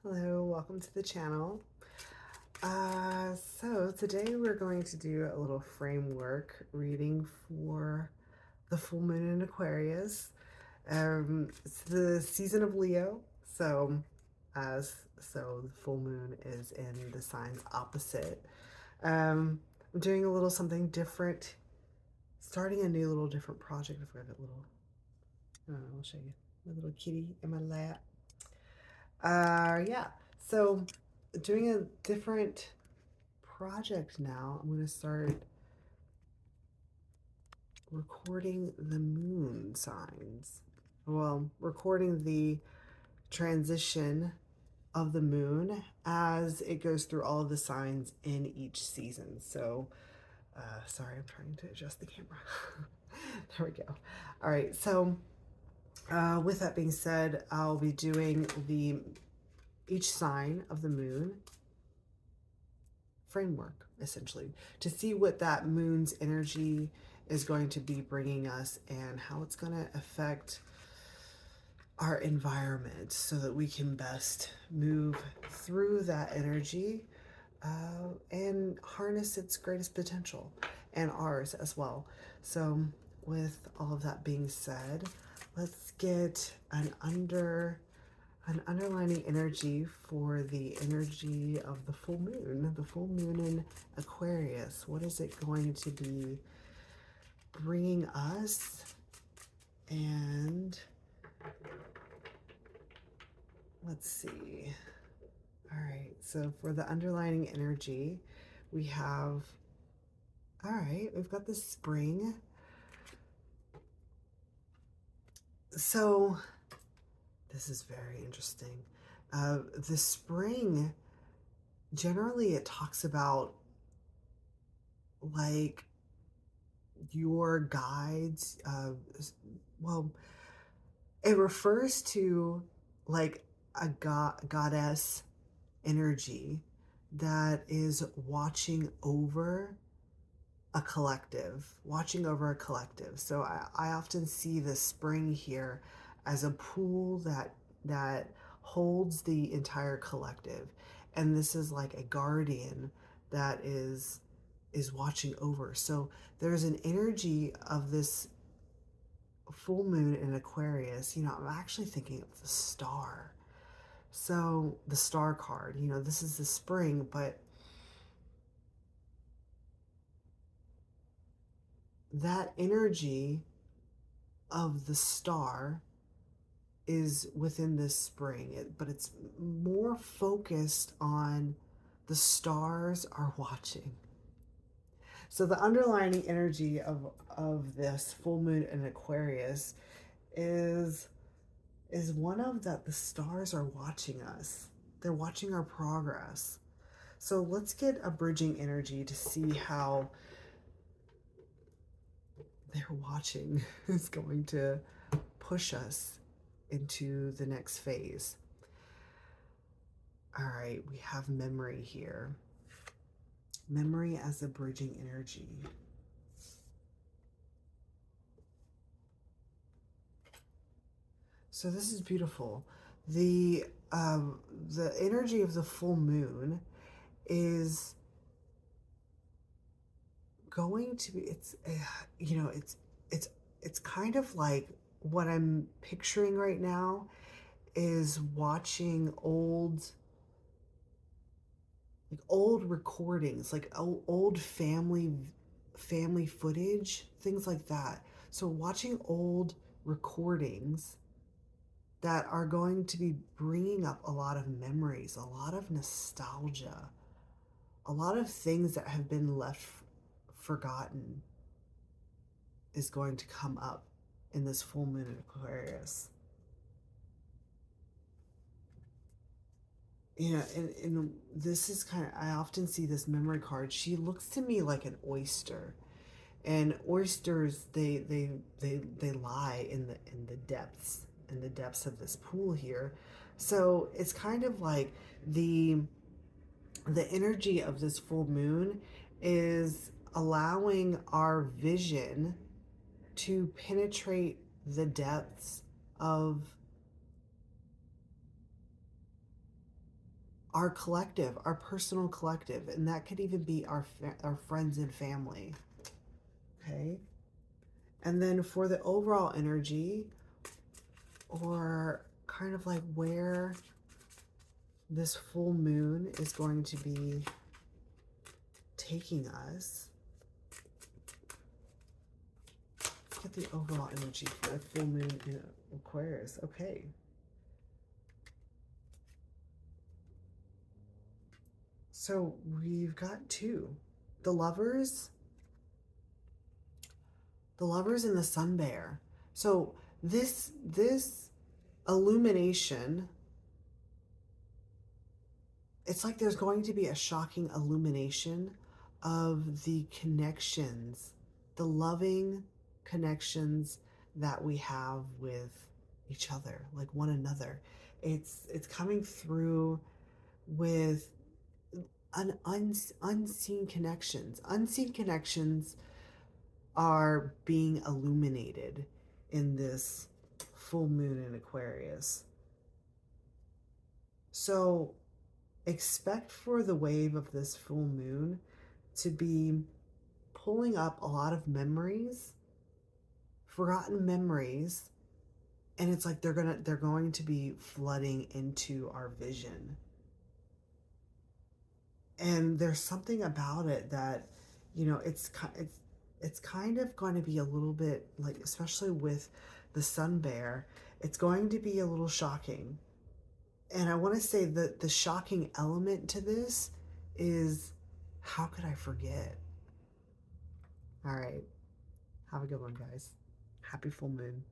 Hello, welcome to the channel. So today we're going to do a little framework reading for the full moon in Aquarius. It's the season of Leo, so the full moon is in the signs opposite. I'm doing a little something different, starting a new little different project. I've got a little, I'll show you my little kitty in my lap. Yeah. So doing a different project now. I'm going to start recording the moon signs. Well, recording the transition of the moon as it goes through all of the signs in each season. So, sorry, I'm trying to adjust the camera. There we go. All right. So, with that being said, I'll be doing each sign of the moon framework, essentially, to see what that moon's energy is going to be bringing us and how it's going to affect our environment so that we can best move through that energy and harness its greatest potential and ours as well. So with all of that being said, let's get an underlining energy for the energy of the full moon in Aquarius. What is it going to be bringing us? And let's see. All right, so for the underlining energy, we have, all right, we've got the spring. So this is very interesting. The spring, generally it talks about like your guides. Well, it refers to like a goddess energy that is watching over a collective, So I often see the spring here as a pool that holds the entire collective, and this is like a guardian that is watching over. So there's an energy of this full moon in Aquarius. I'm actually thinking of the star. So the star card, this is the spring, but that energy of the star is within this spring, but it's more focused on the stars are watching. So the underlying energy of this full moon in Aquarius is one of that the stars are watching us. They're watching our progress. So let's get a bridging energy to see how they're watching is going to push us into the next phase. All right, we have memory here. Memory as a bridging energy. So this is beautiful. The energy of the full moon is going to be, it's kind of like what I'm picturing right now is watching old recordings, like old family footage, things like that. So watching old recordings that are going to be bringing up a lot of memories, a lot of nostalgia, a lot of things that have been left forgotten is going to come up in this full moon in Aquarius. And this is I often see this memory card. She looks to me like an oyster, and oysters they lie in the depths of this pool here. So it's kind of like the energy of this full moon is allowing our vision to penetrate the depths of our collective, our personal collective, and that could even be our friends and family. Okay? And then for the overall energy, or kind of like where this full moon is going to be taking us. Get the overall energy for the full moon in Aquarius. Okay. So we've got two. The lovers, and the sun bear. So this illumination, it's like there's going to be a shocking illumination of the connections, the loving connections that we have with each other, like one another. It's coming through with unseen connections. Unseen connections are being illuminated in this full moon in Aquarius. So expect for the wave of this full moon to be pulling up a lot of memories, forgotten memories, and it's like they're going to be flooding into our vision. And there's something about it that, you know, it's kind of going to be a little bit like, especially with the sun bear, it's going to be a little shocking. And I want to say that the shocking element to this is, how could I forget? All right. Have a good one, guys. Happy full moon.